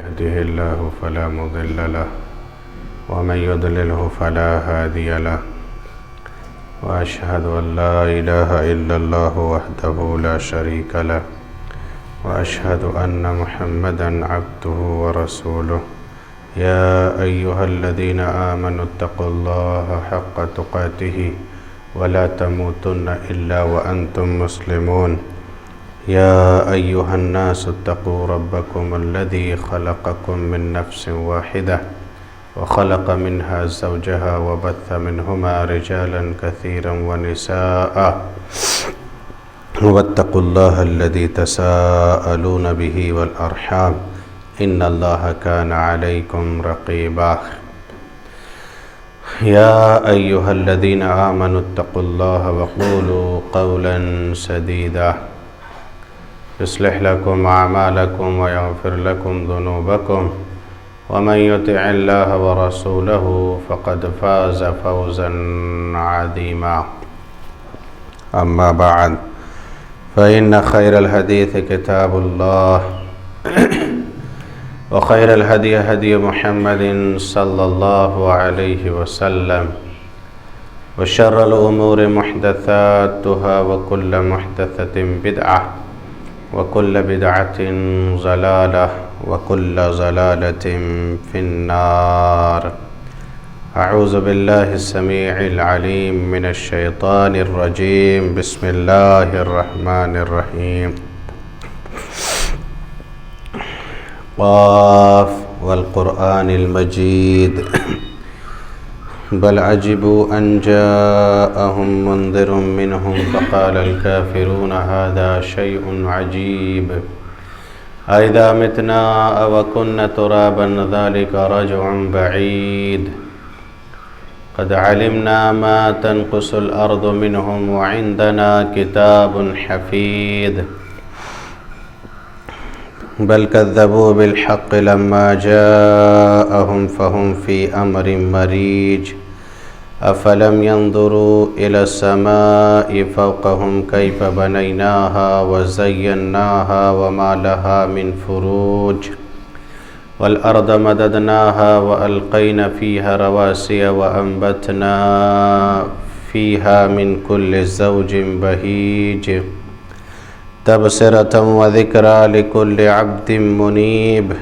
يهده الله فلا مضل له ومن يضلله فلا هادي له وأشهد أن لا إله إلا الله وحده لا شريك له وأشهد أن محمدا عبده ورسوله يا أيها الذين آمنوا اتقوا الله حق تقاته ولا تموتن إلا وأنتم مسلمون يا أيها الناس اتقوا ربكم الذي خلقكم من نفس واحدة وخلق منها زوجها وبث منهما رجالا كثيرا ونساء واتقوا الله الذي تساءلون به والأرحام إن الله كان عليكم رقيبا يا أيها الذين آمنوا اتقوا الله وقولوا قولا سديدا يصلح لكم أعمالكم ويغفر لكم ذنوبكم ومن يطع الله ورسوله فقد فاز فوزا عظيما أما بعد فإن خير الحديث كتاب الله وخير الهدي هدي محمد صلى الله عليه وسلم وشر الأمور محدثاتها وكل محدثة بدعة وكل بدعة ضلالة وكل ضلالة في النار أعوذ بالله السميع العليم من الشيطان الرجيم بسم الله الرحمن الرحيم قاف والقرآن المجيد بل عجبوا أن جاءهم منذر منهم فقال الكافرون هذا شيء عجيب أإذا متنا وكنا ترابا ذلك رجع بعيد قد علمنا ما تنقص الأرض منهم وعندنا كتاب حفيظ بل كذبوا بالحق لما جاءهم فهم في أمر مريج أفلم ينظروا إلى السماء فوقهم كيف بنيناها وزيناها وما لها من فروج والأرض مددناها وألقينا فيها رواسي وأنبتنا فيها من كل زوج بهيج تبصرة وذكرى لكل عبد منيب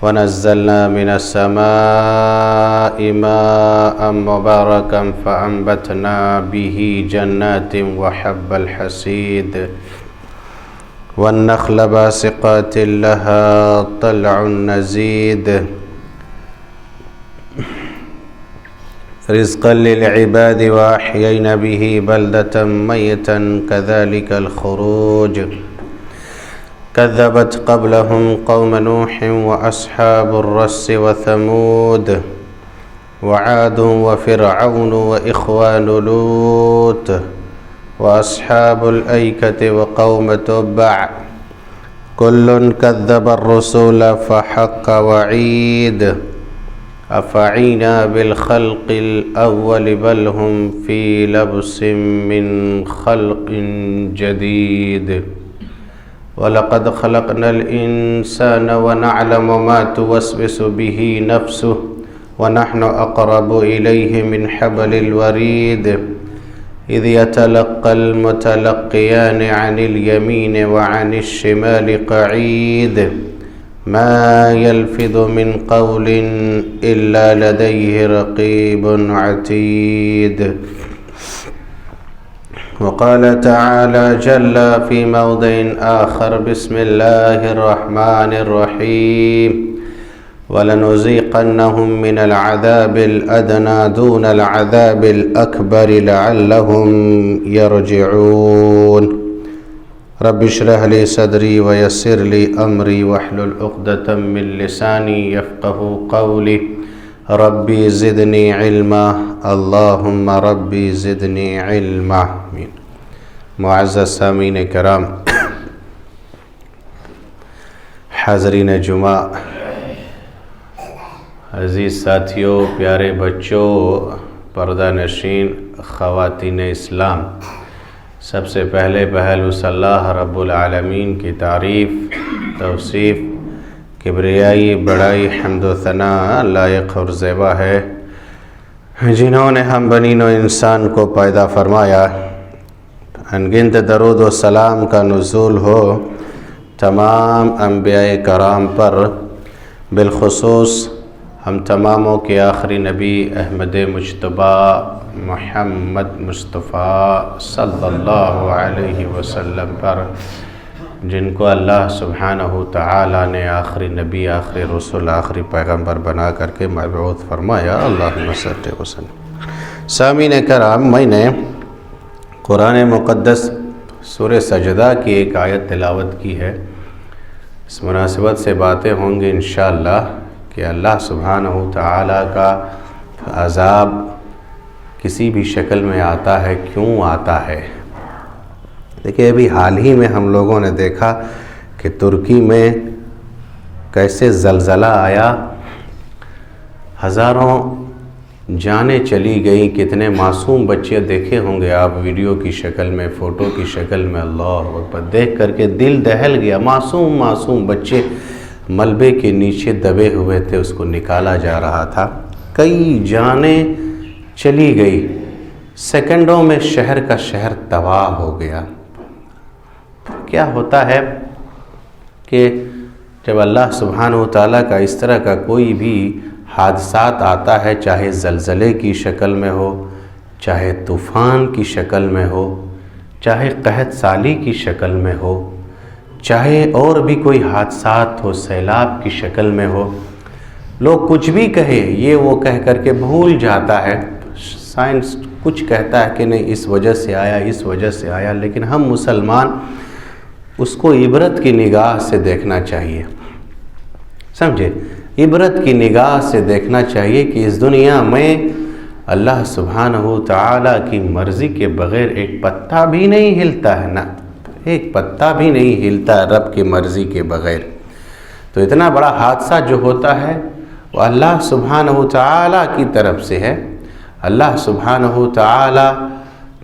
ونزلنا من السماء ماء مباركا فأنبتنا به جنات وحب الحصيد والنخل باسقات لها طلع نزيد رزقا للعباد وأحيينا به بلدة ميتا كذلك الخروج كذبت قبلهم قوم نوح وأصحاب الرس وثمود وعاد وفرعون وإخوان لوط وأصحاب الأيكة وقوم تبع كل كذب الرسل فحق وعيد أفعينا بالخلق الأول بل هم في لبس من خلق جديد ولقد خلقنا الإنسان ونعلم ما توسوس به نفسه ونحن أقرب إليه من حبل الوريد إذ يتلقى المتلقيان عن اليمين وعن الشمال قعيد ما يلفظ من قول إلا لديه رقيب عتيد وقال تعالى جل في موضع آخر بسم الله الرحمن الرحيم ولنذيقنهم من العذاب الأدنى دون العذاب الأكبر لعلهم يرجعون رب اشرح لي صدري ويسر لي أمري واحلل عقدة من لساني يفقه قولي ربي زدني علما اللهم ربي زدني علما آمين معزز سامعین کرام، حاضرین جمعہ، عزیز ساتھیوں، پیارے بچوں، پردہ نشین خواتین اسلام، سب سے پہلے بہل صلی اللہ رب العالمین کی تعریف توصیف کبریائی بڑائی حمد و ثنا لائق اور زیبا ہے، جنہوں نے ہم بنین و انسان کو پیدا فرمایا۔ انگنت درود و سلام کا نزول ہو تمام انبیاء کرام پر، بالخصوص ہم تماموں کے آخری نبی احمد مجتبی محمد مصطفیٰ صلی اللہ علیہ وسلم پر، جن کو اللہ سبحانہ تعالیٰ نے آخری نبی، آخری رسول، آخری پیغمبر بنا کر کے مبعوث فرمایا۔ اللہم صلی وسلم۔ سامعین کرام، میں نے قرآن مقدس سورہ سجدہ کی ایک آیت تلاوت کی ہے۔ اس مناسبت سے باتیں ہوں گی انشاءاللہ کہ اللہ سبحانہ تعالیٰ کا عذاب کسی بھی شکل میں آتا ہے، کیوں آتا ہے۔ دیکھیں، ابھی حال ہی میں ہم لوگوں نے دیکھا کہ ترکی میں کیسے زلزلہ آیا، ہزاروں جانیں چلی گئیں، کتنے معصوم بچے دیکھے ہوں گے آپ ویڈیو کی شکل میں، فوٹو کی شکل میں، اللہ اکبر، دیکھ کر کے دل دہل گیا۔ معصوم بچے ملبے کے نیچے دبے ہوئے تھے، اس کو نکالا جا رہا تھا، کئی جانیں چلی گئی، سیکنڈوں میں شہر کا شہر تباہ ہو گیا۔ کیا ہوتا ہے کہ جب اللہ سبحانہ وتعالیٰ کا اس طرح کا کوئی بھی حادثات آتا ہے، چاہے زلزلے کی شکل میں ہو، چاہے طوفان کی شکل میں ہو، چاہے قحط سالی کی شکل میں ہو، چاہے اور بھی کوئی حادثات ہو، سیلاب کی شکل میں ہو، لوگ کچھ بھی کہے، یہ وہ کہہ کر کے بھول جاتا ہے۔ سائنس کچھ کہتا ہے کہ نہیں، اس وجہ سے آیا، اس وجہ سے آیا، لیکن ہم مسلمان اس کو عبرت کی نگاہ سے دیکھنا چاہیے، سمجھے؟ عبرت کی نگاہ سے دیکھنا چاہیے کہ اس دنیا میں اللہ سبحانہ تعالیٰ کی مرضی کے بغیر ایک پتا بھی نہیں ہلتا ہے، نا ایک پتا بھی نہیں ہلتا رب کی مرضی کے بغیر۔ تو اتنا بڑا حادثہ جو ہوتا ہے وہ اللہ سبحانہ تعالیٰ کی طرف سے ہے۔ اللہ سبحانہ تعالیٰ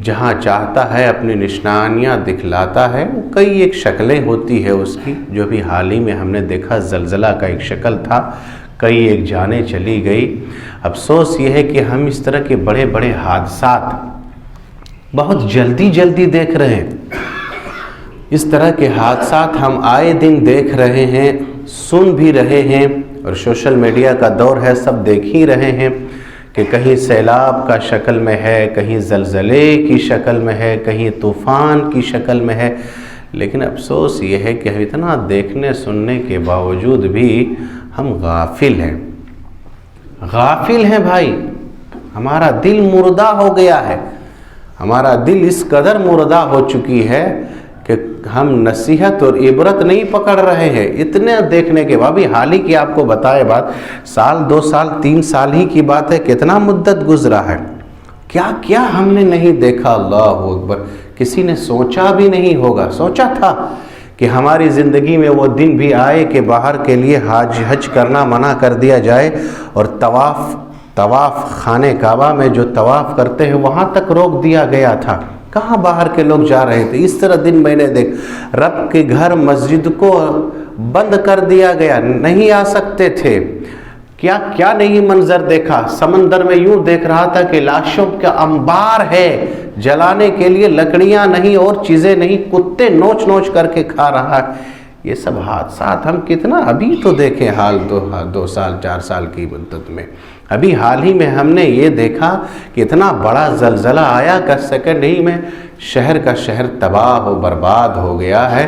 جہاں چاہتا ہے اپنی نشانیاں دکھلاتا ہے، کئی ایک شکلیں ہوتی ہے اس کی، جو بھی حال ہی میں ہم نے دیکھا زلزلہ کا ایک شکل تھا، کئی ایک جانیں چلی گئی۔ افسوس یہ ہے کہ ہم اس طرح کے بڑے بڑے حادثات بہت جلدی دیکھ رہے ہیں۔ اس طرح کے حادثات ہم آئے دن دیکھ رہے ہیں، سن بھی رہے ہیں، اور سوشل میڈیا کا دور ہے، سب دیکھ ہی رہے ہیں کہ کہیں سیلاب کا شکل میں ہے، کہیں زلزلے کی شکل میں ہے، کہیں طوفان کی شکل میں ہے۔ لیکن افسوس یہ ہے کہ ہم اتنا دیکھنے سننے کے باوجود بھی ہم غافل ہیں بھائی۔ ہمارا دل مردہ ہو گیا ہے، ہمارا دل اس قدر مردہ ہو چکی ہے کہ ہم نصیحت اور عبرت نہیں پکڑ رہے ہیں۔ اتنے دیکھنے کے بعد بھی، حال ہی کی آپ کو بتائے بات، سال 2 سال 3 سال ہی کی بات ہے، کتنا مدت گزرا ہے، کیا ہم نے نہیں دیکھا۔ اللہ اکبر، کسی نے سوچا بھی نہیں ہوگا، سوچا تھا کہ ہماری زندگی میں وہ دن بھی آئے کہ باہر کے لیے حج کرنا منع کر دیا جائے، اور طواف خانہ کعبہ میں جو طواف کرتے ہیں وہاں تک روک دیا گیا تھا۔ کہاں باہر کے لوگ جا رہے تھے؟ اس طرح دن میں نے دیکھ، رب کے گھر مسجد کو بند کر دیا گیا، نہیں آ سکتے تھے۔ کیا نہیں منظر دیکھا، سمندر میں یوں دیکھ رہا تھا کہ لاشوں کا انبار ہے، جلانے کے لیے لکڑیاں نہیں اور چیزیں نہیں، کتے نوچ کر کے کھا رہا ہے۔ یہ سب حادثات ہم کتنا ابھی تو دیکھیں، حال 2 سال 4 سال کی مدت میں، ابھی حال ہی میں ہم نے یہ دیکھا کہ اتنا بڑا زلزلہ آیا کہ سیکنڈ ہی میں شہر کا شہر تباہ و برباد ہو گیا ہے۔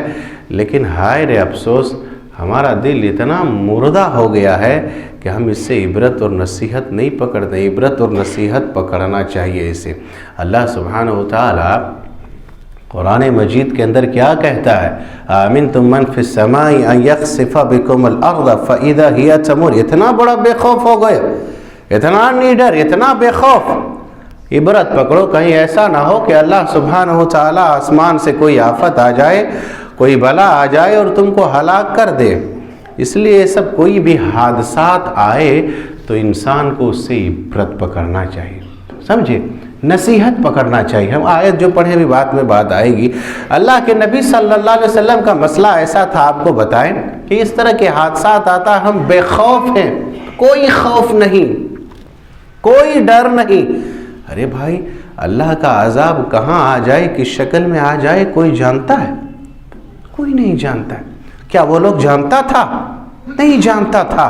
لیکن ہائے رے افسوس، ہمارا دل اتنا مردہ ہو گیا ہے کہ ہم اس سے عبرت اور نصیحت نہیں پکڑتے۔ عبرت اور نصیحت پکڑنا چاہیے اسے۔ اللہ سبحانہ وتعالی قرآن مجید کے اندر کیا کہتا ہے؟ آمنتم من فی السماء ان یخسف بکم الارض فاذا ہی تمور۔ اتنا بڑا بے خوف ہو گئے، اتنا نیڈر، اتنا بے خوف۔ عبرت پکڑو، کہیں ایسا نہ ہو کہ اللہ سبحانہ وتعالی آسمان سے کوئی آفت آ جائے، کوئی بلا آ جائے اور تم کو ہلاک کر دے۔ اس لیے یہ سب کوئی بھی حادثات آئے تو انسان کو اس سے عبرت پکڑنا چاہیے، سمجھے؟ نصیحت پکڑنا چاہیے. ہم آیت جو پڑھیں ابھی بعد میں بات آئے گی. اللہ کے نبی صلی اللہ علیہ وسلم کا مسئلہ ایسا تھا, آپ کو بتائیں کہ اس طرح کے حادثات آتا ہم بے خوف ہیں, کوئی خوف نہیں, کوئی ڈر نہیں. ارے بھائی اللہ کا عذاب کہاں آ جائے, کس شکل میں آ جائے, کوئی جانتا ہے؟ کوئی نہیں جانتا ہے. کیا وہ لوگ جانتا تھا؟ نہیں جانتا تھا.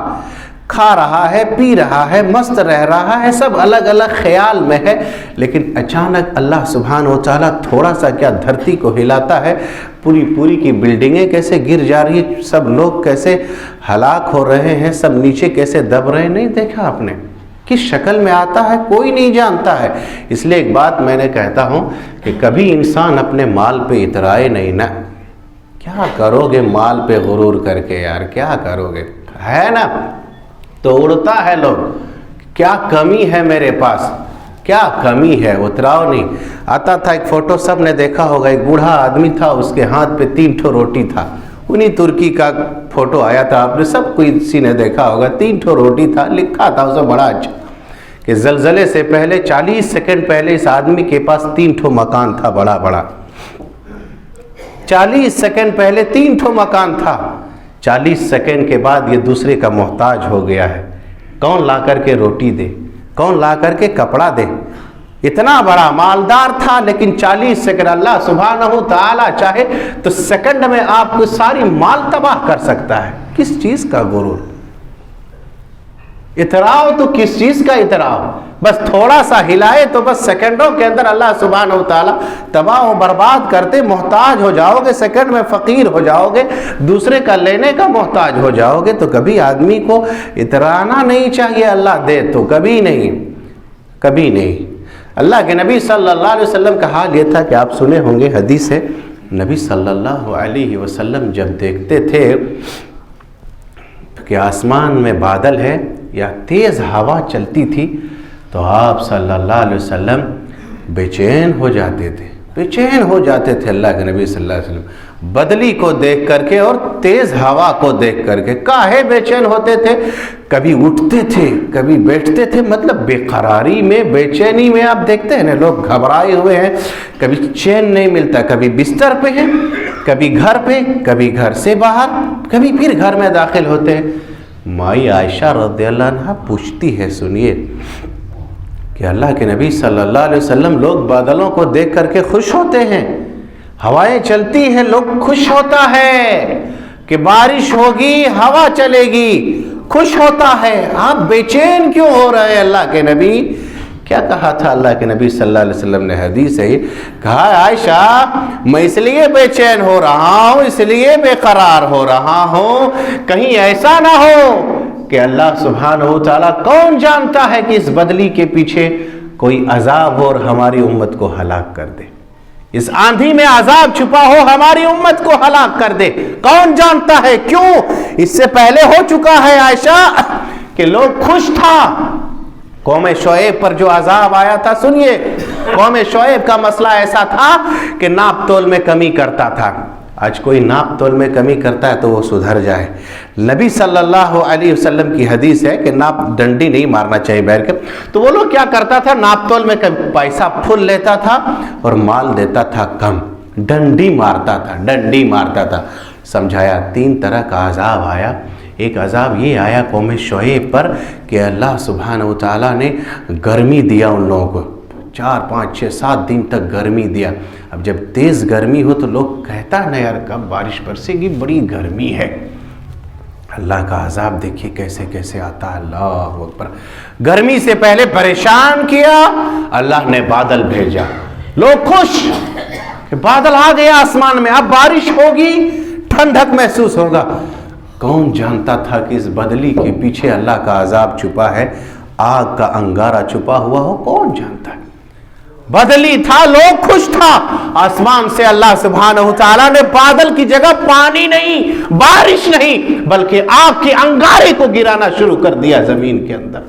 کھا رہا ہے, پی رہا ہے, مست رہ رہا ہے, سب الگ الگ خیال میں ہے, لیکن اچانک اللہ سبحانہ و تعالیٰ تھوڑا سا کیا دھرتی کو ہلاتا ہے, پوری کی بلڈنگیں کیسے گر جا رہی ہیں, سب لوگ کیسے ہلاک ہو رہے ہیں, سب نیچے کیسے دب رہے ہیں. نہیں دیکھا آپ نے کس شکل میں آتا ہے؟ کوئی نہیں جانتا ہے. اس لیے ایک بات میں نے کہتا ہوں کہ کبھی انسان اپنے مال پہ اترائے نہیں نا. کیا کرو گے مال پہ غرور کر کے یار, کیا کرو گے؟ ہے نا تو اڑتا ہے لوگ, کیا کمی ہے میرے پاس, کیا کمی ہے, اتراؤ نہیں. آتا تھا ایک فوٹو, سب نے دیکھا ہوگا, ایک بوڑھا آدمی تھا, اس کے ہاتھ پہ 3 ٹھو روٹی تھا. انہی ترکی کا فوٹو آیا تھا, آپ نے سب کسی نے دیکھا ہوگا. 3 ٹھو روٹی تھا, لکھا تھا اسے بڑا اچھا کہ زلزلے سے پہلے 40 سیکنڈ پہلے اس آدمی کے پاس 3 ٹھو مکان تھا, بڑا بڑا. 40 سیکنڈ پہلے 3 ٹھو مکان تھا, 40 سیکنڈ کے بعد یہ دوسرے کا محتاج ہو گیا ہے. کون لا کر کے روٹی دے, کون لا کر کے کپڑا دے. اتنا بڑا مالدار تھا, لیکن 40 سیکنڈ اللہ سبحانہ تعالیٰ چاہے تو سیکنڈ میں آپ کو ساری مال تباہ کر سکتا ہے. کس چیز کا غرور؟ اتراؤ تو کس چیز کا اتراؤ؟ بس تھوڑا سا ہلائے تو بس سیکنڈوں کے اندر اللہ سبحانہ و تعالیٰ تباہ و برباد کرتے, محتاج ہو جاؤ گے, سیکنڈ میں فقیر ہو جاؤ گے, دوسرے کا لینے کا محتاج ہو جاؤ گے. تو کبھی آدمی کو اترانا نہیں چاہیے, اللہ دے تو کبھی نہیں, کبھی نہیں. اللہ کے نبی صلی اللہ علیہ وسلم کا حال یہ تھا کہ آپ سنے ہوں گے, حدیث ہے, نبی صلی اللہ علیہ وسلم جب دیکھتے تھے کہ آسمان میں بادل ہے یا تیز ہوا چلتی تھی تو آپ صلی اللہ علیہ وسلم بے چین ہو جاتے تھے, بے چین ہو جاتے تھے. اللہ کے نبی صلی اللہ علیہ وسلم بدلی کو دیکھ کر کے اور تیز ہوا کو دیکھ کر کے کاہے بے چین ہوتے تھے. کبھی اٹھتے تھے, کبھی بیٹھتے تھے, مطلب بے قراری میں, بے چینی میں. آپ دیکھتے ہیں نا لوگ گھبرائے ہوئے ہیں, کبھی چین نہیں ملتا, کبھی بستر پہ ہیں, کبھی گھر پہ, کبھی گھر سے باہر, کبھی پھر گھر میں داخل ہوتے ہیں. مائی عائشہ رضی اللہ عنہ پوچھتی ہے, سنیے, کہ اللہ کے نبی صلی اللہ علیہ وسلم لوگ بادلوں کو دیکھ کر کے خوش ہوتے ہیں, ہوائیں چلتی ہیں, لوگ خوش ہوتا ہے کہ بارش ہوگی, ہوا چلے گی, خوش ہوتا ہے. آپ بے چین کیوں ہو رہے ہیں؟ اللہ کے نبی کیا کہا تھا؟ اللہ کے نبی صلی اللہ علیہ وسلم نے حدیث ہے کہا, عائشہ میں اس لیے بے چین ہو رہا ہوں, اس لیے بے قرار ہو رہا ہوں, کہیں ایسا نہ ہو کہ اللہ سبحانہ و تعالیٰ, کون جانتا ہے کہ اس بدلی کے پیچھے کوئی عذاب ہو اور ہماری امت کو ہلاک کر دے, اس آندھی میں عذاب چھپا ہو ہماری امت کو ہلاک کر دے. کون جانتا ہے؟ کیوں؟ اس سے پہلے ہو چکا ہے عائشہ کہ لوگ خوش تھا. قوم شعیب پر جو عذاب آیا تھا, سنیے, قوم شعیب کا مسئلہ ایسا تھا کہ ناپ تول میں کمی کرتا تھا. آج کوئی ناپ تول میں کمی کرتا ہے تو وہ سدھر جائے. نبی صلی اللہ علیہ وسلم کی حدیث ہے کہ ناپ ڈنڈی نہیں مارنا چاہیے بیٹھ کر. تو وہ لوگ کیا کرتا تھا, ناپ تول میں پیسہ پھول لیتا تھا اور مال دیتا تھا کم, ڈنڈی مارتا تھا, ڈنڈی مارتا تھا. سمجھایا 3 طرح کا عذاب آیا. ایک عذاب یہ آیا قوم شعیب پر کہ اللہ سبحانہ و تعالیٰ نے گرمی دیا ان لوگوں کو, 4 5 6 7 دن تک گرمی دیا. اب جب تیز گرمی ہو تو لوگ کہتا ہے نا یار کب بارش برسے گی, بڑی گرمی ہے. اللہ کا عذاب دیکھیے کیسے کیسے آتا ہے. اللہ اکبر. گرمی سے پہلے پریشان کیا, اللہ نے بادل بھیجا, لوگ خوش کہ بادل آ گیا آسمان میں, اب بارش ہوگی, ٹھنڈک محسوس ہوگا. کون جانتا تھا کہ اس بدلی کے پیچھے اللہ کا عذاب چھپا ہے, آگ کا انگارہ چھپا ہوا ہو؟ کون جانتا ہے. بدلی تھا, لوگ خوش تھا. آسمان سے اللہ سبحانہ و تعالیٰ نے بادل کی جگہ پانی نہیں, بارش نہیں, بلکہ آگ کے انگارے کو گرانا شروع کر دیا زمین کے اندر,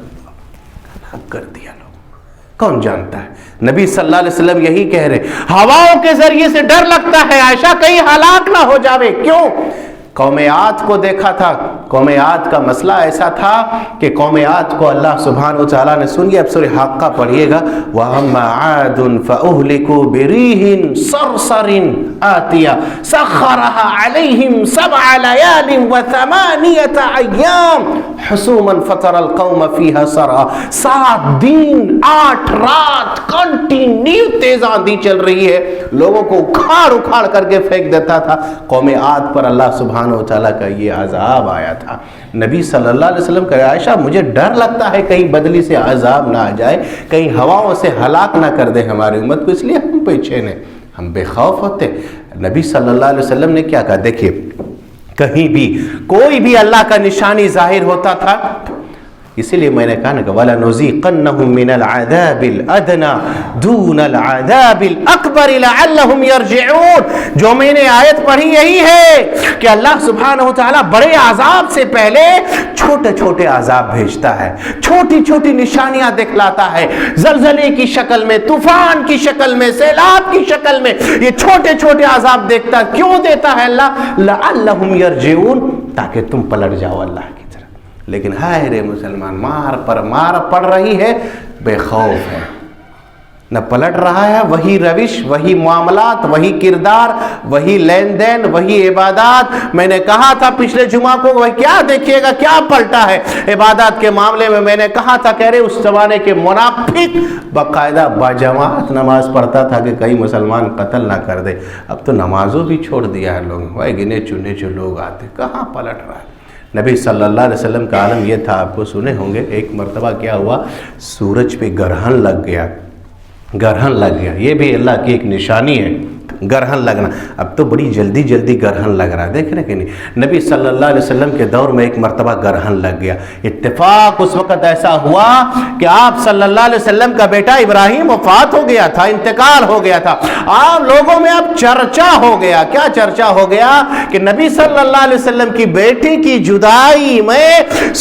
کر دیا. لوگ کون جانتا ہے. نبی صلی اللہ علیہ وسلم یہی کہہ رہے, ہواؤں کے ذریعے سے ڈر لگتا ہے عائشہ کہیں ہلاک نہ ہو جاوے. کیوں؟ قوم عاد کو دیکھا تھا. قوم عاد کا مسئلہ ایسا تھا کہ قوم عاد کو اللہ سبحانہ وتعالیٰ نے سنیے اب سورہ حاقہ پڑھیے گا. وَأَمَّا عَادٌ فَأُهْلِكُوا بِرِيحٍ صَرْصَرٍ آتِيَةٍ سَخَّرَهَا عَلَيْهِمْ 7 لَيَالٍ و8 أَيَّامٍ حُسُومًا فَتَرَى الْقَوْمَ فِيهَا صَرْعَىٰ. 7 دن 8 رات کنٹینیو تیز آندھی چل رہی ہے, لوگوں کو اکھاڑ کر کے پھینک دیتا تھا. قوم عاد پر اللہ سبحانہ وتعالیٰ کا یہ عذاب آیا تھا. نبی صلی اللہ علیہ وسلم کہ عائشہ مجھے ڈر لگتا ہے کہیں بدلی سے عذاب نہ آ جائے, کہیں ہواؤں سے ہلاک نہ کر دے ہماری امت کو, اس لیے ہم پیچھے نہیں, ہم بے خوف ہوتے. نبی صلی اللہ علیہ وسلم نے کیا کہا, دیکھیے کہیں بھی کوئی بھی اللہ کا نشانی ظاہر ہوتا تھا, اسی لیے میں نے کہا نا کہ وَلَنُذِيقَنَّهُم مِّنَ الْعَذَابِ الْأَدْنَىٰ دُونَ الْعَذَابِ الْأَكْبَرِ لَعَلَّهُمْ يَرْجِعُونَ. جو میں نے آیت پڑھی یہی ہے کہ اللہ سبحانہ وتعالیٰ بڑے عذاب سے پہلے چھوٹے چھوٹے عذاب بھیجتا ہے, چھوٹی چھوٹی نشانیاں دکھلاتا ہے, زلزلے کی شکل میں, طوفان کی شکل میں, سیلاب کی شکل میں, یہ چھوٹے چھوٹے عذاب دیکھتا. کیوں دیتا ہے اللہ؟ لَعَلَّهُمْ يَرْجِعُونَ, تاکہ تم پلٹ جاؤ اللہ کی. لیکن ہائے رے مسلمان, مار پر مار پڑ رہی ہے, بے خوف ہے, نہ پلٹ رہا ہے, وہی روش, وہی معاملات, وہی کردار, وہی لین دین, وہی عبادات. میں نے کہا تھا پچھلے جمعہ کو, وہ کیا دیکھیے گا کیا پلٹا ہے عبادات کے معاملے میں. میں نے کہا تھا کہہ رہے اس زمانے کے منافق باقاعدہ باجماعت نماز پڑھتا تھا کہ کہیں مسلمان قتل نہ کر دے. اب تو نمازوں بھی چھوڑ دیا ہے لوگ, وہ گنے چنے جو لوگ آتے, کہاں پلٹ رہا ہے. نبی صلی اللہ علیہ وسلم کا عالم یہ تھا, آپ کو سنے ہوں گے, ایک مرتبہ کیا ہوا, سورج پہ گرہن لگ گیا. یہ بھی اللہ کی ایک نشانی ہے, گرہن لگنا. اب تو بڑی جلدی گرہن لگ رہا ہے, دیکھ رہے کہ نہیں. نبی صلی اللہ علیہ وسلم کے دور میں ایک مرتبہ گرہن لگ گیا. اتفاق اس وقت ایسا ہوا کہ آپ صلی اللہ علیہ وسلم کا بیٹا ابراہیم وفات ہو گیا تھا, انتقال ہو گیا تھا. آپ لوگوں میں اب چرچا ہو گیا. کیا چرچا ہو گیا کہ نبی صلی اللہ علیہ وسلم کی بیٹی کی جدائی میں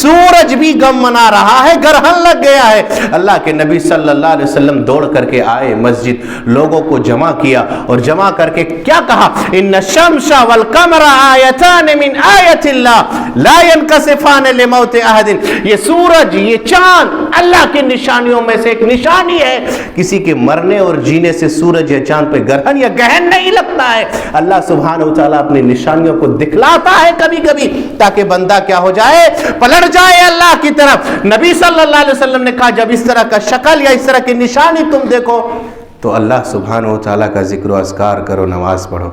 سورج بھی غم منا رہا ہے, گرہن لگ گیا ہے. اللہ کے نبی صلی اللہ علیہ وسلم دوڑ کر کے آئے مسجد, لوگوں کو جمع کیا اور جمع کر کے کیا کہا, ان الشمس والقمر آیتان من آیت اللہ لا ينکسفان لموت احد. یہ سورج, یہ چاند اللہ کی نشانیوں میں سے ایک نشانی ہے. کسی کے مرنے اور جینے سے سورج یا چاند پہ گرہن یا گہن نہیں لگتا ہے. اللہ سبحانہ وتعالیٰ اپنی نشانیوں کو دکھلاتا ہے کبھی کبھی تاکہ بندہ کیا ہو جائے, پلٹ جائے اللہ کی طرف. نبی صلی اللہ علیہ وسلم نے کہا جب اس طرح کا شکل یا اس طرح کی نشانی تم دیکھو تو اللہ سبحانہ وتعالیٰ کا ذکر و اذکار کرو, نماز پڑھو.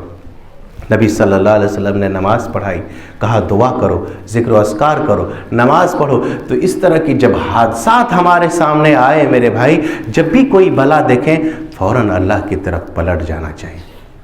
نبی صلی اللہ علیہ وسلم نے نماز پڑھائی, کہا دعا کرو, ذکر و اذکار کرو, نماز پڑھو. تو اس طرح کی جب حادثات ہمارے سامنے آئے میرے بھائی, جب بھی کوئی بلا دیکھیں فوراً اللہ کی طرف پلٹ جانا چاہیے,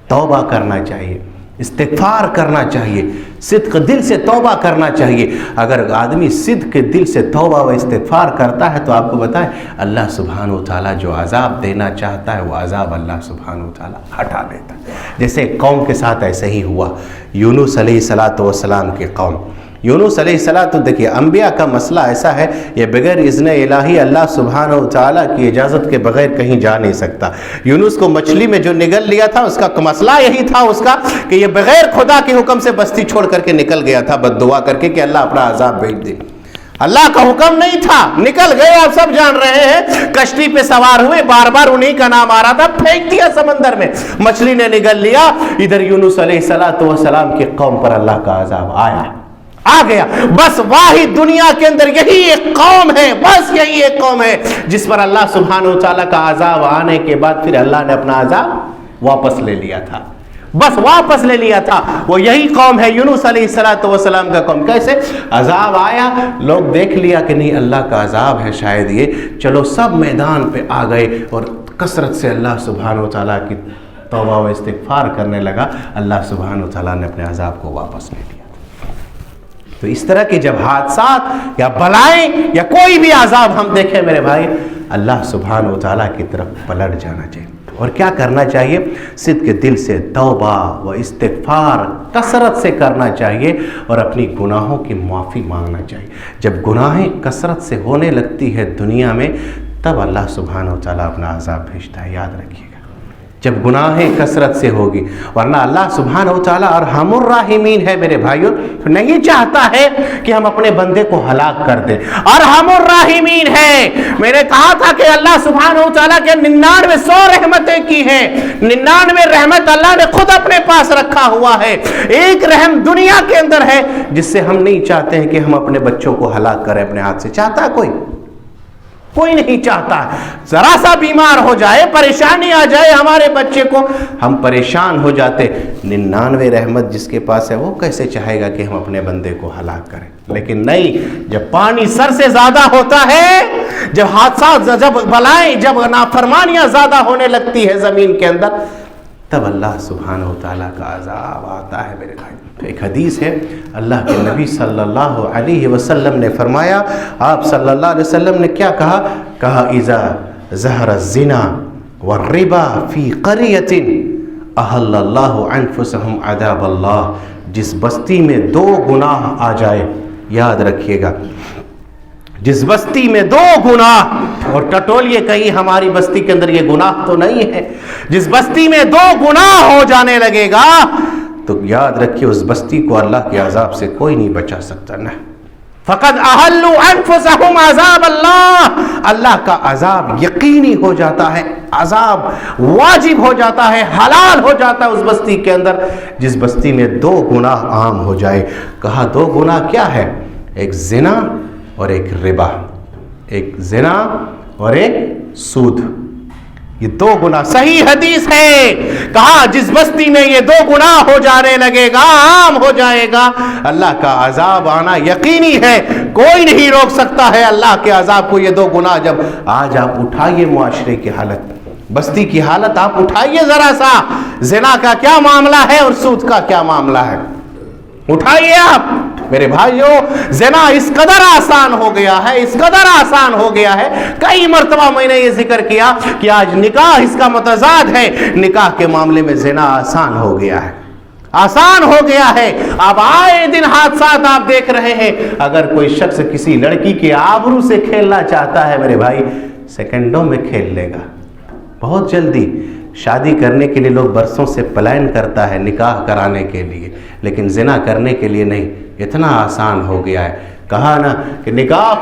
توبہ کرنا چاہیے, استغفار کرنا چاہیے, صدق دل سے توبہ کرنا چاہیے. اگر آدمی صدق کے دل سے توبہ و استغفار کرتا ہے تو آپ کو بتائیں اللہ سبحانہ وتعالیٰ جو عذاب دینا چاہتا ہے وہ عذاب اللہ سبحانہ وتعالیٰ ہٹا دیتا ہے. جیسے قوم کے ساتھ ایسے ہی ہوا, یونس علیہ السلام کی قوم. یونس علیہ السلام, تو دیکھیے انبیاء کا مسئلہ ایسا ہے, یہ بغیر اذن الہی اللہ سبحانہ وتعالیٰ کی اجازت کے بغیر کہیں جا نہیں سکتا. یونس کو مچھلی میں جو نگل لیا تھا اس کا مسئلہ یہی تھا اس کا کہ یہ بغیر خدا کے حکم سے بستی چھوڑ کر کے نکل گیا تھا, بد دعا کر کے کہ اللہ اپنا عذاب بھیج دے. اللہ کا حکم نہیں تھا, نکل گئے. آپ سب جان رہے ہیں, کشتی پہ سوار ہوئے, بار بار انہی کا نام آ رہا تھا, پھینک دیا سمندر میں, مچھلی نے نگل لیا. ادھر یونس علیہ السلام کی قوم پر اللہ کا عذاب آ گیا. بس واحد دنیا کے اندر یہی ایک قوم ہے, بس یہی ایک قوم ہے جس پر اللہ سبحانہ وتعالیٰ کا عذاب آنے کے بعد پھر اللہ نے اپنا عذاب واپس لے لیا تھا. بس واپس لے لیا تھا. وہ یہی قوم ہے یونس علیہ السلام کا قوم. کیسے عذاب آیا, لوگ دیکھ لیا کہ نہیں اللہ کا عذاب ہے شاید یہ, چلو سب میدان پہ آ گئے اور کثرت سے اللہ سبحانہ وتعالیٰ کی توبہ و استغفار کرنے لگا. اللہ سبحانہ وتعالیٰ نے اپنے عذاب کو واپس لے لیا. تو اس طرح کے جب حادثات یا بلائیں یا کوئی بھی عذاب ہم دیکھیں میرے بھائی, اللہ سبحانہ وتعالیٰ کی طرف پلٹ جانا چاہیے. اور کیا کرنا چاہیے, صدق کے دل سے توبہ و استغفار کثرت سے کرنا چاہیے اور اپنی گناہوں کی معافی مانگنا چاہیے. جب گناہیں کثرت سے ہونے لگتی ہے دنیا میں, تب اللہ سبحانہ وتعالیٰ اپنا عذاب بھیجتا ہے. یاد رکھیے گا, جب گناہیں کثرت سے ہوگی، ورنہ اللہ سبحانہ و تعالیٰ ارحم الراحمین ہے میرے بھائیوں، نہیں چاہتا ہے کہ ہم اپنے بندے کو ہلاک کر دیں، ارحم الراحمین ہے۔ میں نے کہا تھا کہ اللہ سبحانہ و تعالیٰ کے 99 رحمتیں کی ہیں، 99 رحمت اللہ نے خود اپنے پاس رکھا ہوا ہے، ایک رحم دنیا کے اندر ہے جس سے ہم نہیں چاہتے ہیں کہ ہم اپنے بچوں کو ہلاک کریں اپنے ہاتھ سے۔ چاہتا ہے کوئی نہیں چاہتا، ذرا سا بیمار ہو جائے، پریشانی آ جائے ہمارے بچے کو، ہم پریشان ہو جاتے۔ 99 رحمت جس کے پاس ہے وہ کیسے چاہے گا کہ ہم اپنے بندے کو ہلاک کریں؟ لیکن نہیں، جب پانی سر سے زیادہ ہوتا ہے، جب حادثات، جب بلائیں، جب نافرمانیاں زیادہ ہونے لگتی ہے زمین کے اندر، تب اللہ سبحانہ و تعالیٰ کا عذاب آتا ہے میرے بھائی۔ ایک حدیث ہے، اللہ کے نبی صلی اللہ علیہ وسلم نے فرمایا، آپ صلی اللہ علیہ وسلم نے کیا کہا اذا ظہر الزنا والربا فی قریۃ احل اللہ انفسہم عذاب اللہ۔ جس بستی میں 2 گناہ آ جائے، یاد رکھیے گا، جس بستی میں 2 گناہ، اور ٹٹولیے کہیں ہماری بستی کے اندر یہ گناہ تو نہیں ہے، جس بستی میں 2 گناہ ہو جانے لگے گا تو یاد رکھیے اس بستی کو اللہ کے عذاب سے کوئی نہیں بچا سکتا۔ نہ فقد احلوا انفسهم عذاب اللہ، اللہ کا عذاب یقینی ہو جاتا ہے، عذاب واجب ہو جاتا ہے، حلال ہو جاتا ہے اس بستی کے اندر جس بستی میں 2 گناہ عام ہو جائے۔ کہا 2 گناہ کیا ہے؟ ایک زنا اور ایک ربا، ایک زنا اور ایک سود، یہ 2 گناہ۔ صحیح حدیث ہے، کہا جس بستی میں یہ 2 گناہ ہو جانے لگے گا، عام ہو جائے گا، اللہ کا عذاب آنا یقینی ہے، کوئی نہیں روک سکتا ہے اللہ کے عذاب کو۔ یہ 2 گناہ جب آج آپ اٹھائیے معاشرے کی حالت، بستی کی حالت آپ اٹھائیے ذرا سا، زنا کا کیا معاملہ ہے اور سود کا کیا معاملہ ہے، اٹھائیے آپ میرے بھائیوں۔ زنا اس قدر آسان ہو گیا ہے، اس قدر آسان ہو گیا ہے، کئی مرتبہ میں نے یہ ذکر کیا کہ آج نکاح اس کا متضاد ہے، نکاح کے معاملے میں زنا آسان ہو گیا ہے، آسان ہو گیا ہے۔ اب آئے دن حادثات آپ دیکھ رہے ہیں، اگر کوئی شخص کسی لڑکی کے آبرو سے کھیلنا چاہتا ہے میرے بھائی، سیکنڈوں میں کھیل لے گا، بہت جلدی۔ شادی کرنے کے لیے لوگ برسوں سے پلان کرتا ہے نکاح کرانے کے لیے، لیکن زنا کرنے کے لیے نہیں، اتنا آسان ہو گیا ہے۔ کہا نا کہ نکاح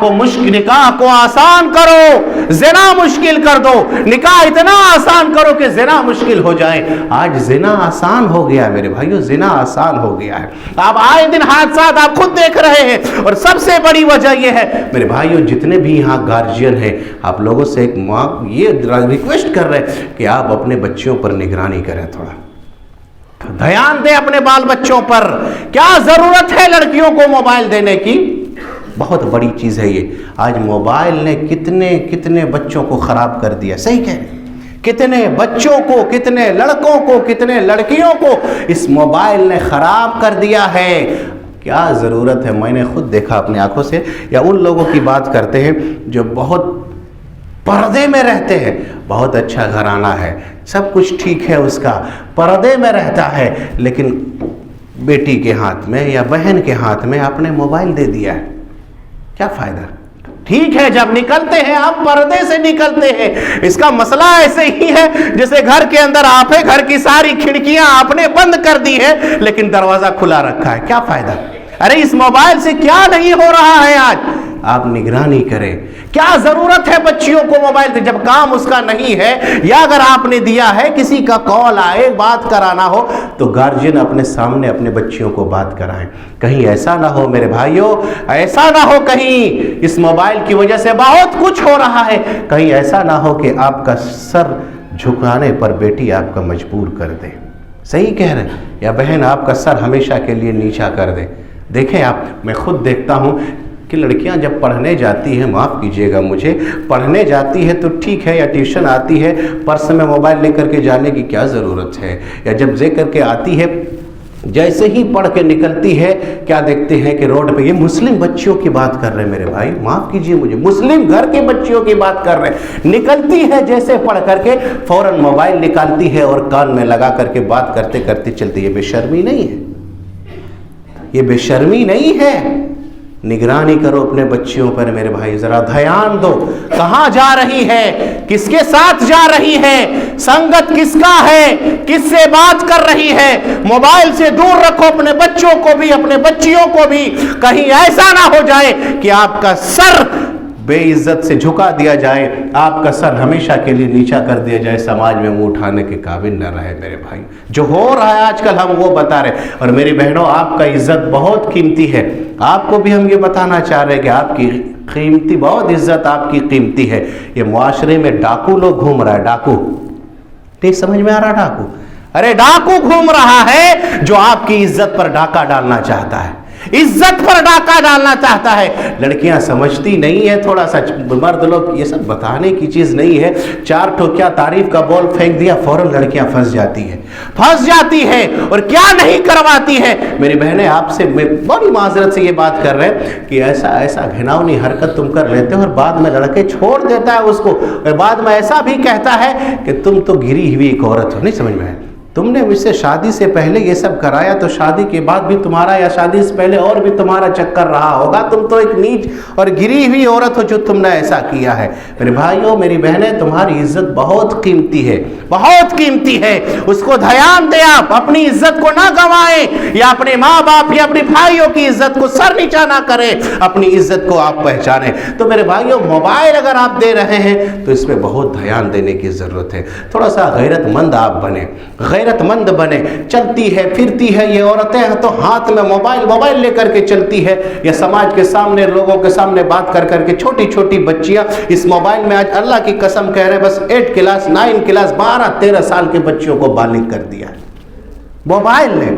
کو آسان کرو، زنا مشکل کر دو، نکاح اتنا آسان کرو کہ زنا مشکل ہو جائے۔ آج زنا آسان ہو گیا ہے میرے بھائیو، زنا آسان ہو گیا ہے۔ آپ آئے دن حادثات آپ خود دیکھ رہے ہیں، اور سب سے بڑی وجہ یہ ہے میرے بھائیو، جتنے بھی یہاں گارجین ہیں، آپ لوگوں سے ایک یہ ریکویسٹ کر رہے ہیں کہ آپ اپنے بچوں پر نگرانی کریں، تھوڑا دھیان دیں اپنے بال بچوں پر۔ کیا ضرورت ہے لڑکیوں کو موبائل دینے کی؟ بہت بڑی چیز ہے یہ۔ آج موبائل نے کتنے بچوں کو خراب کر دیا، صحیح کہہ رہے ہیں، کتنے بچوں کو، کتنے لڑکوں کو، کتنے لڑکیوں کو اس موبائل نے خراب کر دیا ہے۔ کیا ضرورت ہے؟ میں نے خود دیکھا اپنی آنکھوں سے، یا ان لوگوں کی بات کرتے ہیں جو بہت پردے میں رہتے ہیں، بہت اچھا گھرانہ ہے، سب کچھ ٹھیک ہے، اس کا پردے میں رہتا ہے، لیکن بیٹی کے ہاتھ میں یا بہن کے ہاتھ میں آپ نے موبائل دے دیا ہے، کیا فائدہ؟ ٹھیک ہے جب نکلتے ہیں آپ پردے سے نکلتے ہیں، اس کا مسئلہ ایسے ہی ہے جیسے گھر کے اندر آپ ہیں، گھر کی ساری کھڑکیاں آپ نے بند کر دی ہے لیکن دروازہ کھلا رکھا ہے، کیا فائدہ؟ ارے اس موبائل سے کیا نہیں ہو رہا ہے آج؟ آپ نگرانی کریں۔ کیا ضرورت ہے بچیوں کو موبائل دے؟ جب کام اس کا نہیں ہے، یا اگر آپ نے دیا ہے، کسی کا کال آئے، بات کرانا ہو، تو گارجین اپنے سامنے اپنے بچیوں کو بات کرائیں۔ کہیں ایسا نہ ہو میرے بھائیوں، ایسا نہ ہو کہیں اس موبائل کی وجہ سے بہت کچھ ہو رہا ہے، کہیں ایسا نہ ہو کہ آپ کا سر جھکانے پر بیٹی آپ کا مجبور کر دے۔ صحیح کہہ رہے ہیں، یا بہن آپ کا سر ہمیشہ کے لیے نیچا کر دے۔ دیکھیں آپ، میں خود دیکھتا ہوں کہ لڑکیاں جب پڑھنے جاتی ہیں، معاف کیجئے گا مجھے، پڑھنے جاتی ہے تو ٹھیک ہے، یا ٹیوشن آتی ہے، پرس میں موبائل لے کر کے جانے کی کیا ضرورت ہے؟ یا جب لے کر کے آتی ہے، جیسے ہی پڑھ کے نکلتی ہے، کیا دیکھتے ہیں کہ روڈ پہ، یہ مسلم بچیوں کی بات کر رہے ہیں میرے بھائی، معاف کیجئے مجھے، مسلم گھر کے بچیوں کی بات کر رہے ہیں، نکلتی ہے جیسے پڑھ کر کے فوراً موبائل نکالتی ہے اور کان میں لگا کر کے بات کرتے کرتے چلتی ہے۔ یہ بے شرمی نہیں ہے؟ یہ بے شرمی نہیں ہے؟ نگرانی کرو اپنے بچیوں پر میرے بھائی، ذرا دھیان دو کہاں جا رہی ہے، کس کے ساتھ جا رہی ہے، سنگت کس کا ہے، کس سے بات کر رہی ہے۔ موبائل سے دور رکھو اپنے بچوں کو بھی، اپنے بچیوں کو بھی، کہیں ایسا نہ ہو جائے کہ آپ کا سر بے عزت سے جھکا دیا جائے، آپ کا سر ہمیشہ کے لیے نیچا کر دیا جائے، سماج میں منہ اٹھانے کے قابل نہ رہے میرے بھائی۔ جو ہو رہا ہے آج کل ہم وہ بتا رہے، اور میری بہنوں آپ کا عزت بہت قیمتی ہے، آپ کو بھی ہم یہ بتانا چاہ رہے ہیں کہ آپ کی قیمتی، بہت عزت آپ کی قیمتی ہے۔ یہ معاشرے میں ڈاکو لوگ گھوم رہا ہے، ڈاکو، نہیں سمجھ میں آ رہا ڈاکو؟ ارے ڈاکو گھوم رہا ہے جو آپ کی عزت پر ڈاکہ ڈالنا چاہتا ہے، عزت پر ڈاکہ ڈالنا چاہتا ہے۔ لڑکیاں سمجھتی نہیں ہے، تھوڑا سا مرد لوگ یہ سب بتانے کی چیز نہیں ہے، چار ٹھوکیا تعریف کا بول پھینک دیا فوراً لڑکیاں پھنس جاتی ہے اور کیا نہیں کرواتی ہے۔ میری بہنیں آپ سے میں بڑی معذرت سے یہ بات کر رہے ہیں کہ ایسا گھناؤنی حرکت تم کر لیتے ہو اور بعد میں لڑکے چھوڑ دیتا ہے اس کو، اور بعد میں ایسا بھی کہتا ہے کہ تم تو گری ہوئی ایک عورت ہو۔ نہیں سمجھ میں آئے؟ تم نے مجھ سے شادی سے پہلے یہ سب کرایا تو شادی کے بعد بھی تمہارا، یا شادی سے پہلے اور بھی تمہارا چکر رہا ہوگا، تم تو ایک نیچ اور گری ہوئی عورت ہو جو تم نے ایسا کیا ہے۔ میرے بھائیوں میری بہنیں تمہاری عزت بہت قیمتی ہے، بہت قیمتی ہے، اس کو دھیان دیں، آپ اپنی عزت کو نہ گنوائیں، یا اپنے ماں باپ یا اپنے بھائیوں کی عزت کو سر نیچا نہ کریں، اپنی عزت کو آپ پہچانیں۔ تو میرے بھائیوں موبائل اگر آپ دے رہے ہیں تو اس میں بہت دھیان دینے کی ضرورت ہے، تھوڑا سا غیرت مند آپ بنیں، غیرت مند بنے۔ چلتی ہے پھرتی ہے یہ عورتیں تو ہاتھ میں موبائل لے کر کے چلتی ہے، یا سماج کے سامنے لوگوں کے سامنے بات کر کر کے، چھوٹی چھوٹی بچیاں اس موبائل میں، آج اللہ کی قسم کہہ رہے بس 8 کلاس 9 کلاس 12-13 سال کے بچوں کو بالغ کر دیا موبائل نے۔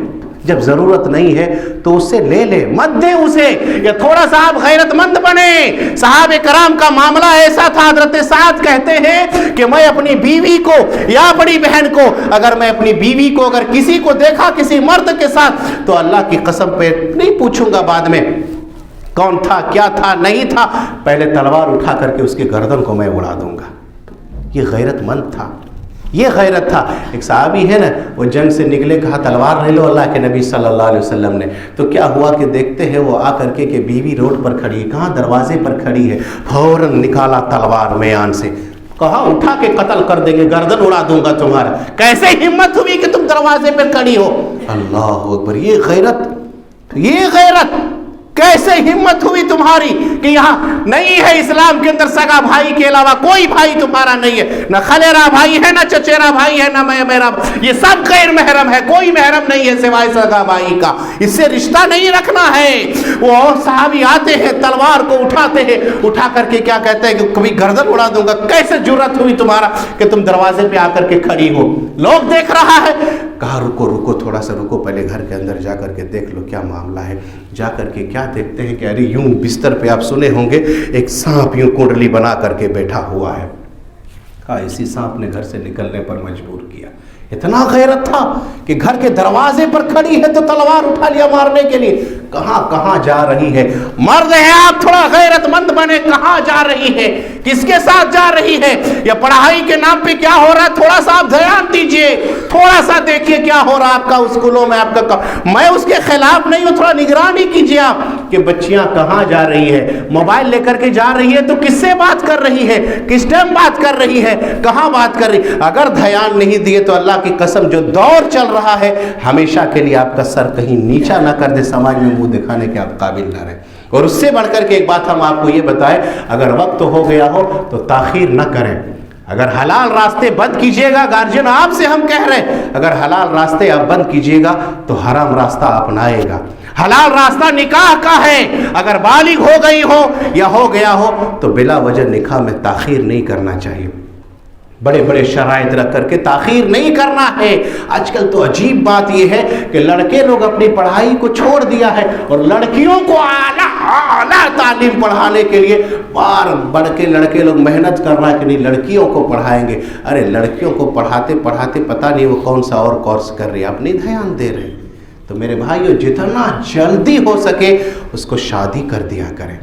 جب ضرورت نہیں ہے تو اس سے لے لے، مت دے اسے، یا تھوڑا سا آپ غیرت مند بنے۔ صحابہ کرام کا معاملہ ایسا تھا، حضرت سعد کہتے ہیں کہ میں اپنی بیوی کو یا بڑی بہن کو، اگر میں اپنی بیوی کو اگر کسی کو دیکھا کسی مرد کے ساتھ تو اللہ کی قسم پہ نہیں پوچھوں گا بعد میں کون تھا، کیا تھا، نہیں تھا، پہلے تلوار اٹھا کر کے اس کی گردن کو میں اڑا دوں گا۔ یہ غیرت مند تھا، یہ غیرت تھا۔ ایک صحابی ہے نا، وہ جنگ سے نکلے، کہا تلوار لے لو اللہ کے نبی صلی اللہ علیہ وسلم نے، تو کیا ہوا کہ دیکھتے ہیں وہ آ کر کے کہ بیوی روڈ پر کھڑی ہے، کہاں دروازے پر کھڑی ہے، فوراً نکالا تلوار میان سے، کہا اٹھا کے قتل کر دیں گے، گردن اڑا دوں گا تمہارا۔ کیسے ہمت ہوئی کہ تم دروازے پر کھڑی ہو؟ اللہ اکبر! یہ غیرت کیسے ہمت ہوئی تمہاری کہ یہاں نہیں ہے اسلام کے اندر سگا بھائی کے علاوہ کوئی بھائی تمہارا نہیں ہے، نہ خلیرا بھائی ہے، نہ چچیرا بھائی ہے، نہ میرا، یہ سب غیر محرم ہے، کوئی محرم نہیں ہے سوائے سگا بھائی کا، اس سے رشتہ نہیں رکھنا ہے۔ وہ صحابی آتے ہیں تلوار کو اٹھاتے ہیں، اٹھا کر کے کیا کہتے ہیں کہ کبھی گردن اڑا دوں گا۔ کیسے جرأت ہوئی تمہارا کہ تم دروازے پہ آ کر کے کھڑی ہو، لوگ دیکھ رہا ہے۔ کہا رکو تھوڑا سا رکو، پہلے گھر کے اندر جا کر کے دیکھ لو کیا معاملہ ہے۔ جا کر کے کیا دیکھتے ہیں کہ ارے یوں بستر پہ آپ سنے ہوں گے ایک سانپ یوں کنڈلی بنا کر کے بیٹھا ہوا ہے۔ کہا اسی سانپ نے گھر سے نکلنے پر مجبور کیا۔ اتنا غیرت تھا کہ گھر کے دروازے پر کھڑی ہے تو تلوار اٹھا لیا مارنے کے لیے۔ کہاں جا رہی ہے؟ مرد ہے آپ، تھوڑا غیرت مند بنے، کہاں جا رہی ہے، کس کے ساتھ جا رہی ہے، یا پڑھائی کے نام پہ کیا ہو رہا ہے، تھوڑا سا آپ دھیان دیجئے، تھوڑا سا دیکھیے کیا ہو رہا ہے آپ کا اسکولوں میں، آپ کا میں اس کے خلاف نہیں ہوں، تھوڑا نگرانی کیجئے آپ کہ بچیاں کہاں جا رہی ہے، موبائل لے کر کے جا رہی ہے تو کس سے بات کر رہی ہے، کس ٹائم بات کر رہی ہے، کہاں بات کر رہی ہے۔ اگر دھیان نہیں دیے تو اللہ کی قسم جو دور چل رہا ہے ہمیشہ کے لیے آپ کا سر کہیں نیچا نہ کر دے، سماج میں منہ دکھانے کے آپ قابل نہ رہے۔ اور اس سے بڑھ کر کے ایک بات ہم آپ کو یہ بتائیں، اگر وقت ہو گیا ہو تو تاخیر نہ کریں۔ اگر حلال راستے بند کیجئے گا، گارجین آپ سے ہم کہہ رہے ہیں، اگر حلال راستے آپ بند کیجئے گا تو حرام راستہ اپنائے گا۔ حلال راستہ نکاح کا ہے، اگر بالغ ہو گئی ہو یا ہو گیا ہو تو بلا وجہ نکاح میں تاخیر نہیں کرنا چاہیے، بڑے بڑے شرائط رکھ کر کے تاخیر نہیں کرنا ہے۔ آج کل تو عجیب بات یہ ہے کہ لڑکے لوگ اپنی پڑھائی کو چھوڑ دیا ہے اور لڑکیوں کو اعلیٰ تعلیم پڑھانے کے لیے بڑھ کے لڑکے لوگ محنت کر رہا ہے کہ نہیں لڑکیوں کو پڑھائیں گے۔ ارے لڑکیوں کو پڑھاتے پڑھاتے پتہ نہیں وہ کون سا اور کورس کر رہی ہے، آپ نہیں دھیان دے رہے۔ تو میرے بھائیو جتنا جلدی ہو سکے اس کو شادی کر دیا کریں۔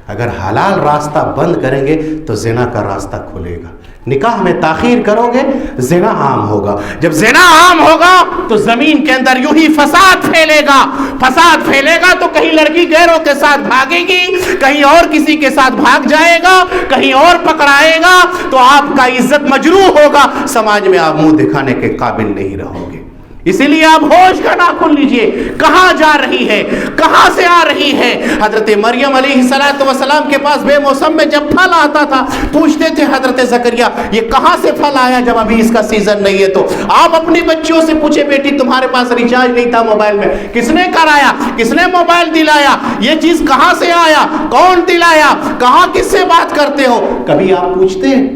اگر حلال راستہ بند کریں گے تو زنا کا راستہ کھلے گا. نکاح میں تاخیر کرو گے زنا عام ہوگا. جب زنا عام ہوگا تو زمین کے اندر یوں ہی فساد پھیلے گا. فساد پھیلے گا تو کہیں لڑکی غیروں کے ساتھ بھاگے گی, کہیں اور کسی کے ساتھ بھاگ جائے گا, کہیں اور پکڑائے گا, تو آپ کا عزت مجروح ہوگا, سماج میں آپ منہ دکھانے کے قابل نہیں رہو گے. اسی لیے آپ ہوش کا ناخن لیجئے, کہاں جا رہی ہے, کہاں سے آ رہی ہے. حضرت مریم علیہ السلام کے پاس بے موسم میں جب پھل آتا تھا, پوچھتے تھے حضرت زکریا یہ کہاں سے پھل آیا جب ابھی اس کا سیزن نہیں ہے. تو آپ اپنی بچیوں سے پوچھے بیٹی تمہارے پاس ریچارج نہیں تھا موبائل میں, کس نے کرایا, کس نے موبائل دلایا, یہ چیز کہاں سے آیا, کون دلایا, کہاں کس سے بات کرتے ہو. کبھی آپ پوچھتے ہیں؟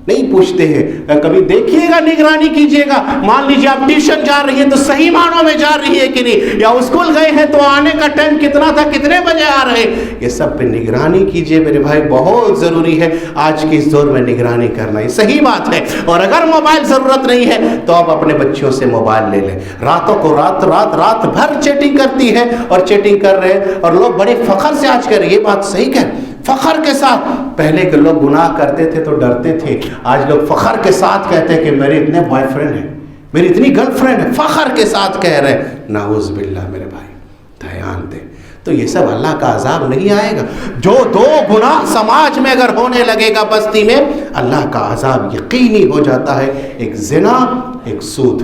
نہیں پوچھتے ہیں. کبھی دیکھیے گا, نگرانی کیجئے گا. مان لیجئے آپ ٹیوشن جا رہی ہیں تو صحیح معنوں میں جا رہی ہے کہ نہیں, یا اسکول گئے ہیں تو آنے کا ٹائم کتنا تھا, کتنے بجے آ رہے. یہ سب پہ نگرانی کیجئے میرے بھائی, بہت ضروری ہے آج کے اس دور میں نگرانی کرنا. یہ صحیح بات ہے. اور اگر موبائل ضرورت نہیں ہے تو آپ اپنے بچوں سے موبائل لے لیں. راتوں کو رات بھر چیٹنگ کرتی ہے اور چیٹنگ کر رہے ہیں, اور لوگ بڑے فخر سے آج کر رہے. یہ بات صحیح کہ فخر کے ساتھ, پہلے کے لوگ گناہ کرتے تھے تو ڈرتے تھے, آج لوگ فخر کے ساتھ کہتے ہیں کہ میرے اتنے بوائے فرینڈ ہیں, میری اتنی گرل فرینڈ ہے, فخر کے ساتھ کہہ رہے ہیں. نعوذ باللہ میرے بھائی, دھیان دیں. تو یہ سب اللہ کا عذاب نہیں آئے گا. جو دو گناہ سماج میں اگر ہونے لگے گا بستی میں, اللہ کا عذاب یقینی ہو جاتا ہے. ایک زنا, ایک سود.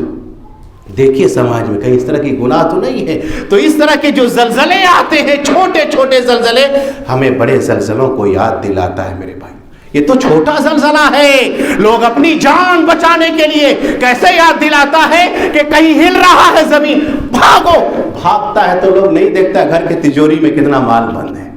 دیکھیے سماج میں کہیں اس طرح کی گناہ تو نہیں ہے. تو اس طرح کے جو زلزلے آتے ہیں, چھوٹے چھوٹے زلزلے, ہمیں بڑے زلزلوں کو یاد دلاتا ہے میرے بھائی. یہ تو چھوٹا زلزلہ ہے, لوگ اپنی جان بچانے کے لیے کیسے یاد دلاتا ہے کہ کہیں ہل رہا ہے زمین, بھاگو. بھاگتا ہے تو لوگ نہیں دیکھتا گھر کے تجوری میں کتنا مال بند ہے,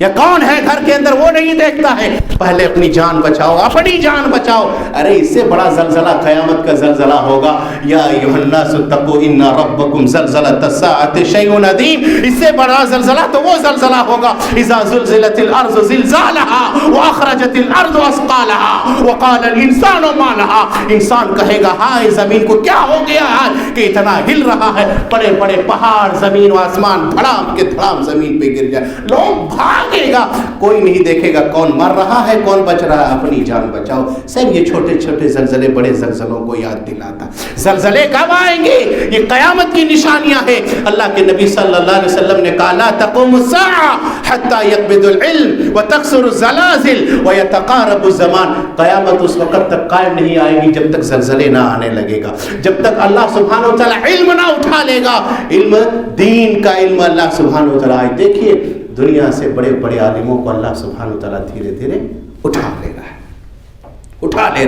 یا کون ہے گھر کے اندر, وہ نہیں دیکھتا ہے. پہلے اپنی جان بچاؤ, اپنی جان بچاؤ. ارے اس سے بڑا زلزلہ قیامت کا زلزلہ ہوگا. یا ایھا الناس اتقوا ان ربکم زلزلۃ الساعۃ شیء عظیم. اس سے بڑا زلزلہ تو وہ زلزلہ ہوگا اذا زلزلت الارض زلزالها واخرجت الارض اثقالها وقال الانسان ما لها. انسان کہے گا ہائے زمین کو کیا ہو گیا ہے کہ اتنا ہل رہا ہے. بڑے بڑے پہاڑ, زمین و آسمان دھڑام کے دھڑام زمین پہ گر جائے, لوگ بھاگ گا, کوئی نہیں دیکھے گا کون مر رہا ہے کون بچ رہا ہے. اپنی جان بچاؤ. سب یہ چھوٹے چھوٹے زلزلے بڑے زلزلوں کو یاد دلاتا. زلزلے کب آئیں گے؟ یہ قیامت کی نشانیاں ہیں. اللہ کے نبی صلی اللہ علیہ وسلم نے کہا لا تقوم الساعة حتى يقبض العلم وتكسر الزلازل ويتقارب الزمان. قیامت اس وقت تک قائم نہیں آئے گی جب تک زلزلے نہ آنے لگے گا, جب تک اللہ سبحانہ و تعالی علم نہ اٹھا لے گا. علم دین کا علم اللہ سبحانہ و تعالی. دیکھیے دنیا سے بڑے بڑے عالموں کو اللہ سبحانہ و تعالیٰ دھیرے دھیرے اٹھا لے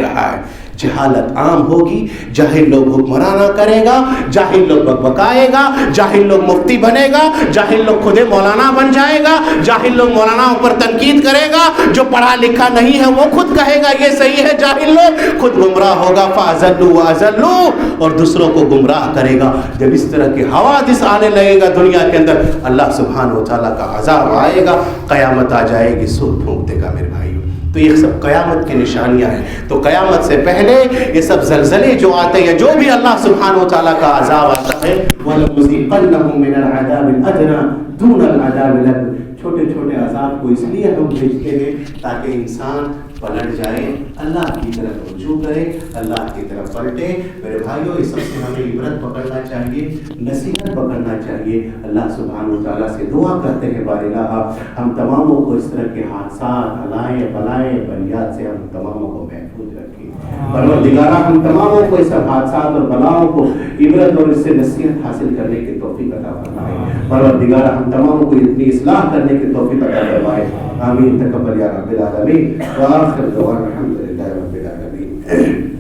رہا ہے. جہالت عام ہوگی, جاہل لوگ حکمرانہ کرے گا, جاہل لوگ بکبکائے گا, جاہل لوگ مفتی بنے گا, جاہل لوگ خود مولانا بن جائے گا, جاہل لوگ مولانا پر تنقید کرے گا, جو پڑھا لکھا نہیں ہے وہ خود کہے گا یہ صحیح ہے, جاہل لوگ خود گمراہ ہوگا. فَأَزَلُّوا وَأَزَلُّوا, اور دوسروں کو گمراہ کرے گا. جب اس طرح کے حوادث آنے لگے گا دنیا کے اندر, اللہ سبحانہ و تعالیٰ کا عذاب آئے گا, قیامت آ جائے گی, سود پھونک دے گا میرے بھائیو. تو یہ سب قیامت کی نشانیاں ہیں. تو قیامت سے پہلے یہ سب زلزلے جو آتے ہیں, جو بھی اللہ سبحانہ و تعالیٰ کا عذاب آتا ہے, وَلَنُذِيقَنَّهُم مِّنَ الْعَذَابِ الْأَدْنَىٰ دُونَ الْعَذَابِ الْأَكْبَرِ. چھوٹے چھوٹے عذاب کو اس لیے ہم بھیجتے ہیں تاکہ انسان پلٹ جائے, اللہ کی طرف رجوع کرے, اللہ کی طرف پلٹے. میرے بھائیوں اس سب سے ہمیں عبرت پکڑنا چاہیے, نصیحت پکڑنا چاہیے. اللہ سبحانہ و تعالیٰ سے دعا کرتے ہیں بار الہ ہم تماموں کو اس طرح کے حادثات, علائے بلائے بلیات سے ہم تماموں کو محفوظ رکھیں. پروردگارہ ہم تماموں کو اس حادثات اور بلاؤں کو عبرت اور اس سے نصیحت حاصل کرنے کی توفیق عطا فرمائے. پروردگارہ ہم تماموں کو اتنی اصلاح کرنے کی توفیق عطا فرمائے. آمین. تقبل یا رب العالمین. وآخر دعوانا الحمد للہ رب العالمین.